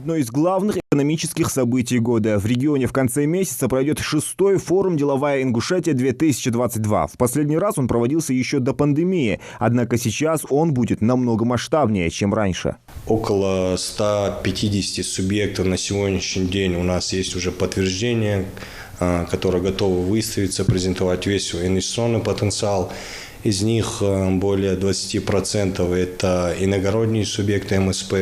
Одно из главных экономических событий года. В регионе в конце месяца пройдет 6-й форум «Деловая Ингушетия-2022». В последний раз он проводился еще до пандемии, однако сейчас он будет намного масштабнее, чем раньше. Около 150 субъектов на сегодняшний день у нас есть уже подтверждение, которые готовы выставиться, презентовать весь свой инвестиционный потенциал. Из них более 20% это иногородние субъекты МСП.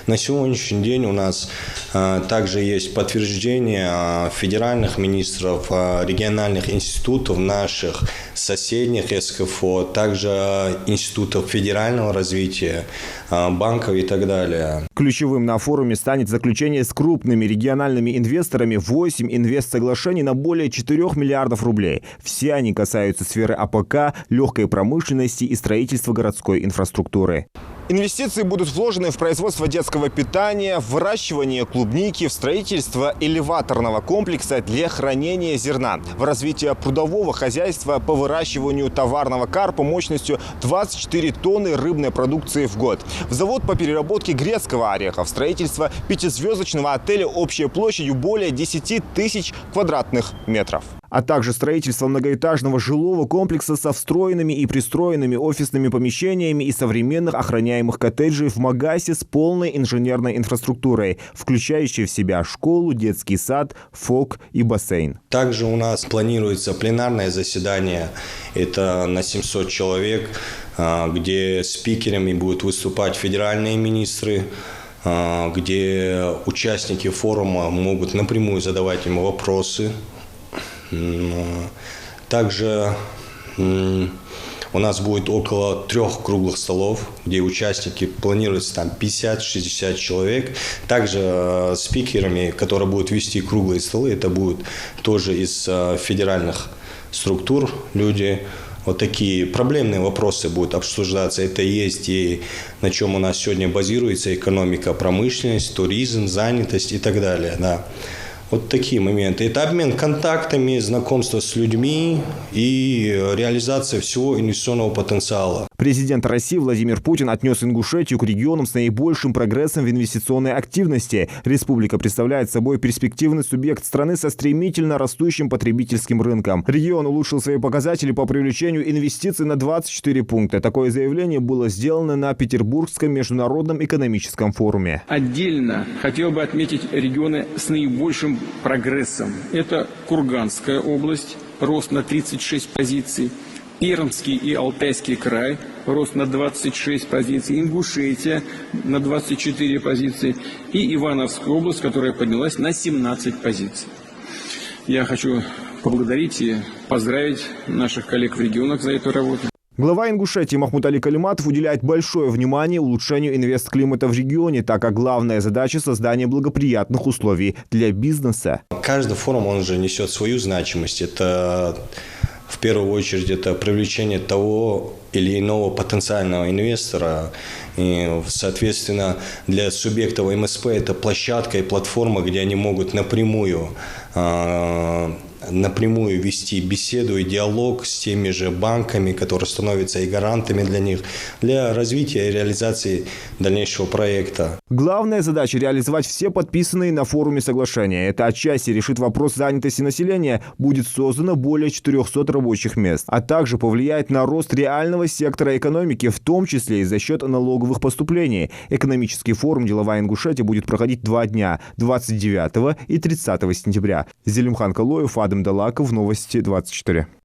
На сегодняшний день у нас также есть подтверждение федеральных министров, региональных институтов наших соседних СКФО, также институтов федерального развития, банков и так далее. Ключевым на форуме станет заключение с крупными региональными инвесторами 8 инвестсоглашений на более 4 миллиардов рублей. Все они касаются сферы АПК, легкой промышленности и строительства городской инфраструктуры. Инвестиции будут вложены в производство детского питания, в выращивание клубники, в строительство элеваторного комплекса для хранения зерна, в развитие прудового хозяйства по выращиванию товарного карпа мощностью 24 тонны рыбной продукции в год, в завод по переработке грецкого ореха, в строительство 5-звездочного отеля общей площадью более 10 тысяч квадратных метров, а также строительство многоэтажного жилого комплекса со встроенными и пристроенными офисными помещениями и современных охраняемых коттеджей в Магасе с полной инженерной инфраструктурой, включающей в себя школу, детский сад, ФОК и бассейн. Также у нас планируется пленарное заседание, это на 700 человек, где спикерами будут выступать федеральные министры, где участники форума могут напрямую задавать им вопросы. Также у нас будет около 3 круглых столов, где участники планируется там 50-60 человек. Также спикерами, которые будут вести круглые столы, это будут тоже из федеральных структур люди. Вот такие проблемные вопросы будут обсуждаться. Это и есть и на чем у нас сегодня базируется экономика, промышленность, туризм, занятость и так далее. Да. Вот такие моменты. Это обмен контактами, знакомство с людьми и реализация всего инвестиционного потенциала. Президент России Владимир Путин отнес Ингушетию к регионам с наибольшим прогрессом в инвестиционной активности. Республика представляет собой перспективный субъект страны со стремительно растущим потребительским рынком. Регион улучшил свои показатели по привлечению инвестиций на 24 пункта. Такое заявление было сделано на Петербургском международном экономическом форуме. Отдельно хотел бы отметить регионы с наибольшим прогрессом. Это Курганская область, рост на 36 позиций. Пермский и Алтайский край, рост на 26 позиций, Ингушетия на 24 позиции и Ивановская область, которая поднялась на 17 позиций. Я хочу поблагодарить и поздравить наших коллег в регионах за эту работу. Глава Ингушетии Махмуд-Али Калиматов уделяет большое внимание улучшению инвестклимата в регионе, так как главная задача – создание благоприятных условий для бизнеса. Каждый форум, он же несет свою значимость. Это в первую очередь это привлечение того или иного потенциального инвестора. И, соответственно, для субъектов МСП это площадка и платформа, где они могут напрямую вести беседу и диалог с теми же банками, которые становятся и гарантами для них, для развития и реализации дальнейшего проекта. Главная задача – реализовать все подписанные на форуме соглашения. Это отчасти решит вопрос занятости населения, будет создано более 400 рабочих мест, а также повлияет на рост реального сектора экономики, в том числе и за счет налоговых поступлений. Экономический форум «Деловая Ингушетия» будет проходить 2 дня – 29 и 30 сентября. Зелимхан Калоев, Адам Далаков, Новости 24.